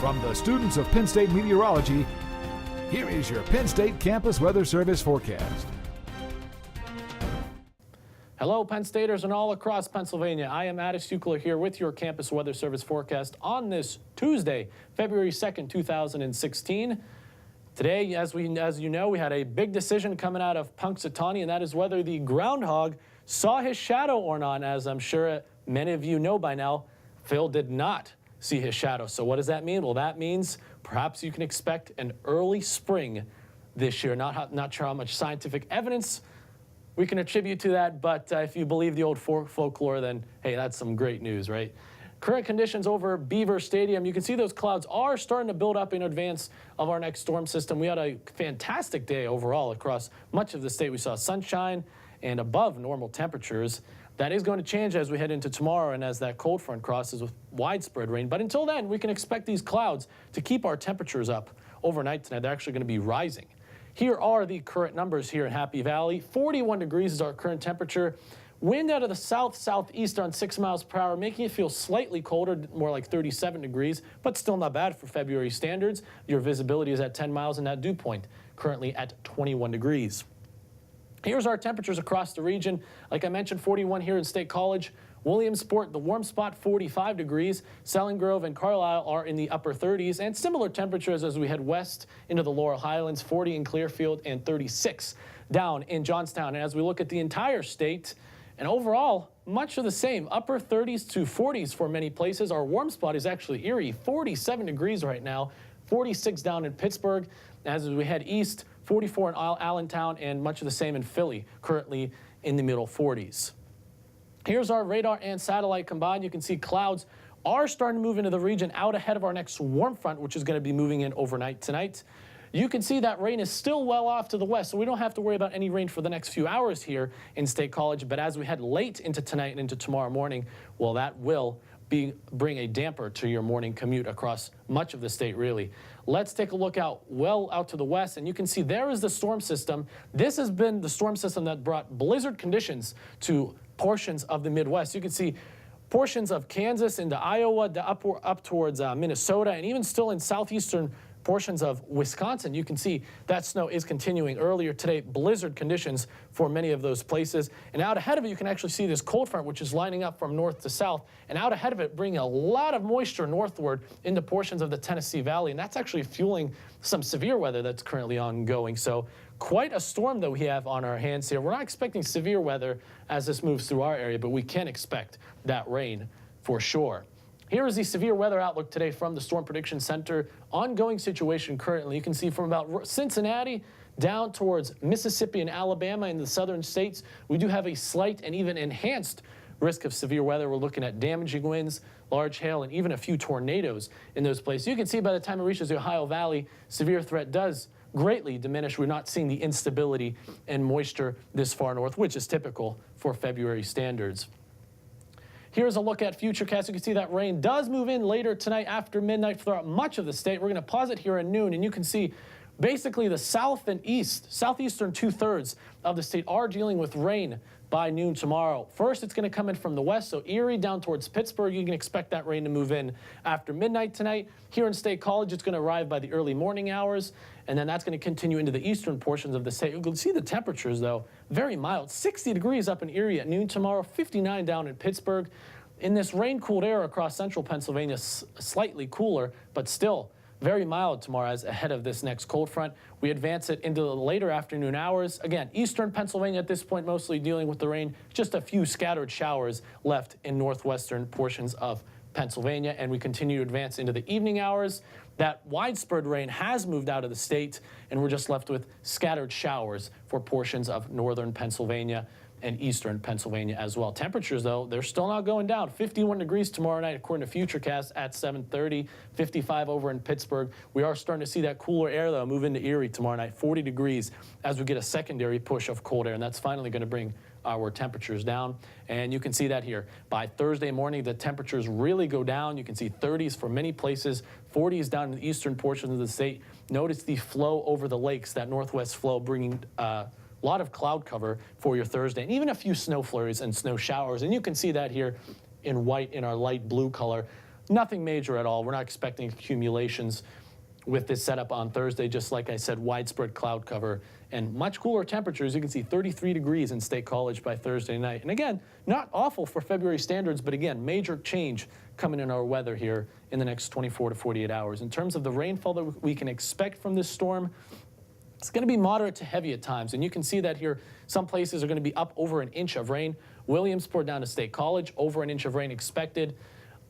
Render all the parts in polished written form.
From the students of Penn State Meteorology, here is your Penn State Campus Weather Service forecast. Hello, Penn Staters and all across Pennsylvania. I am Addis Ukler here with your Campus Weather Service forecast on this Tuesday, February 2nd, 2016. Today, as you know, we had a big decision coming out of Punxsutawney, and that is whether the groundhog saw his shadow or not. As I'm sure many of you know by now, Phil did not see his shadow. So what does that mean? Well, that means perhaps you can expect an early spring this year. Not sure how much scientific evidence we can attribute to that, but if you believe the old folklore, then hey, that's some great news, right? Current conditions over Beaver Stadium, you can see those clouds are starting to build up in advance of our next storm system. We had a fantastic day overall across much of the state. We saw sunshine and above normal temperatures. That is going to change as we head into tomorrow and as that cold front crosses with widespread rain. But until then, we can expect these clouds to keep our temperatures up overnight tonight. They're actually going to be rising. Here are the current numbers here in Happy Valley. 41 degrees is our current temperature. Wind out of the south-southeast on 6 miles per hour, making it feel slightly colder, more like 37 degrees, but still not bad for February standards. Your visibility is at 10 miles, and that dew point currently at 21 degrees. Here's our temperatures across the region. Like I mentioned, 41 here in State College. Williamsport, the warm spot, 45 degrees. Selling Grove and Carlisle are in the upper 30s, and similar temperatures as we head west into the Laurel Highlands, 40 in Clearfield and 36 down in Johnstown. And as we look at the entire state, and overall, much of the same, upper 30s to 40s for many places. Our warm spot is actually Erie, 47 degrees right now, 46 down in Pittsburgh. As we head east, 44 in Allentown, and much of the same in Philly, currently in the middle 40s. Here's our radar and satellite combined. You can see clouds are starting to move into the region out ahead of our next warm front, which is going to be moving in overnight tonight. You can see that rain is still well off to the west, so we don't have to worry about any rain for the next few hours here in State College. But as we head late into tonight and into tomorrow morning, well, that will bring a damper to your morning commute across much of the state, really. Let's take a look out to the west, and you can see there is the storm system. This has been the storm system that brought blizzard conditions to portions of the Midwest. You can see portions of Kansas into Iowa, up towards Minnesota, and even still in southeastern portions of Wisconsin. You can see that snow is continuing. Earlier today, blizzard conditions for many of those places. And out ahead of it, you can actually see this cold front, which is lining up from north to south. And out ahead of it, bringing a lot of moisture northward into portions of the Tennessee Valley. And that's actually fueling some severe weather that's currently ongoing. So quite a storm that we have on our hands here. We're not expecting severe weather as this moves through our area, but we can expect that rain for sure. Here is the severe weather outlook today from the Storm Prediction Center. Ongoing situation currently. You can see from about Cincinnati down towards Mississippi and Alabama in the southern states, we do have a slight and even enhanced risk of severe weather. We're looking at damaging winds, large hail, and even a few tornadoes in those places. You can see by the time it reaches the Ohio Valley, severe threat does greatly diminish. We're not seeing the instability and moisture this far north, which is typical for February standards. Here's a look at Futurecast. You can see that rain does move in later tonight after midnight throughout much of the state. We're going to pause it here at noon, and you can see basically the south and southeastern 2/3 of the state are dealing with rain by noon tomorrow. First, it's going to come in from the west, so Erie down towards Pittsburgh. You can expect that rain to move in after midnight tonight. Here in State College, it's going to arrive by the early morning hours, and then that's going to continue into the eastern portions of the state. You can see the temperatures, though, very mild. 60 degrees up in Erie at noon tomorrow, 59 down in Pittsburgh. In this rain-cooled air across central Pennsylvania, slightly cooler, but still very mild tomorrow as ahead of this next cold front. We advance it into the later afternoon hours. Again, eastern Pennsylvania at this point mostly dealing with the rain. Just a few scattered showers left in northwestern portions of Pennsylvania, and we continue to advance into the evening hours. That widespread rain has moved out of the state, and we're just left with scattered showers for portions of northern Pennsylvania and eastern Pennsylvania as well. Temperatures, though, they're still not going down. 51 degrees tomorrow night, according to Futurecast, at 7:30. 55 over in Pittsburgh. We are starting to see that cooler air, though, move into Erie tomorrow night. 40 degrees as we get a secondary push of cold air, and that's finally going to bring our temperatures down. And you can see that here. By Thursday morning, the temperatures really go down. You can see 30s for many places, 40s down in the eastern portions of the state. Notice the flow over the lakes, that northwest flow bringing a lot of cloud cover for your Thursday, and even a few snow flurries and snow showers. And you can see that here in white in our light blue color. nothing major at all. We're not expecting accumulations with this setup on Thursday. Just like I said, widespread cloud cover and much cooler temperatures. You can see 33 degrees in State College by Thursday night. And again, not awful for February standards, but again, major change coming in our weather here in the next 24 to 48 hours. In terms of the rainfall that we can expect from this storm, it's going to be moderate to heavy at times, and you can see that here. Some places are going to be up over an inch of rain. Williamsport down to State College, over an inch of rain expected.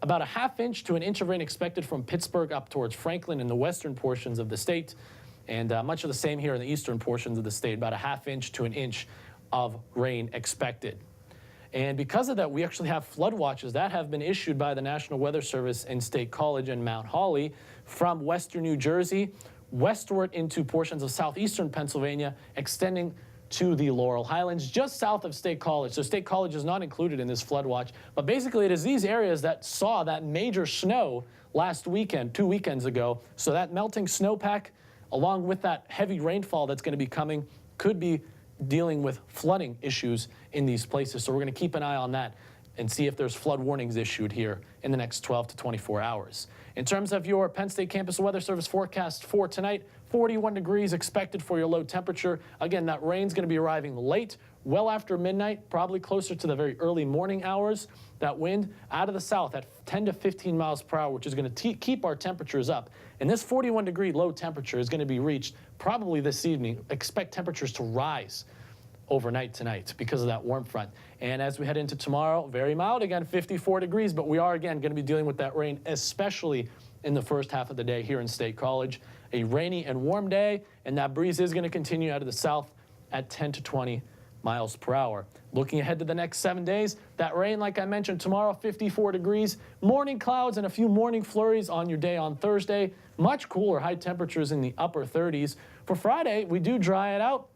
About a half inch to an inch of rain expected from Pittsburgh up towards Franklin in the western portions of the state. And much of the same here in the eastern portions of the state, about a half inch to an inch of rain expected. And because of that, we actually have flood watches that have been issued by the National Weather Service in State College and Mount Holly from western New Jersey westward into portions of southeastern Pennsylvania, extending to the Laurel Highlands, just south of State College. So State College is not included in this flood watch, but basically it is these areas that saw that major snow last weekend, 2 weekends ago. So that melting snowpack, along with that heavy rainfall that's going to be coming, could be dealing with flooding issues in these places. So we're going to keep an eye on that and see if there's flood warnings issued here in the next 12 to 24 hours. In terms of your Penn State Campus Weather Service forecast for tonight, 41 degrees expected for your low temperature. Again, that rain's going to be arriving late, well after midnight, probably closer to the very early morning hours. That wind out of the south at 10 to 15 miles per hour, which is going to keep our temperatures up. And this 41-degree low temperature is going to be reached probably this evening. Expect temperatures to rise overnight tonight because of that warm front. And as we head into tomorrow, very mild again, 54 degrees, but we are again going to be dealing with that rain, especially in the first half of the day here in State College. A rainy and warm day, and that breeze is going to continue out of the south at 10 to 20 miles per hour. Looking ahead to the next 7 days, that rain, like I mentioned, tomorrow, 54 degrees, morning clouds and a few morning flurries on your day on Thursday. Much cooler, high temperatures in the upper 30s. For Friday, we do dry it out,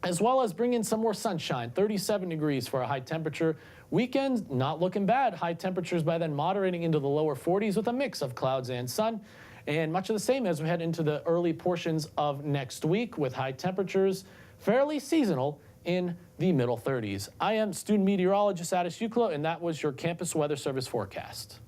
as well as bring in some more sunshine, 37 degrees for a high temperature. Weekend, not looking bad. High temperatures by then moderating into the lower 40s with a mix of clouds and sun. And much of the same as we head into the early portions of next week with high temperatures, fairly seasonal in the middle 30s. I am student meteorologist Addis Ukla, and that was your Campus Weather Service forecast.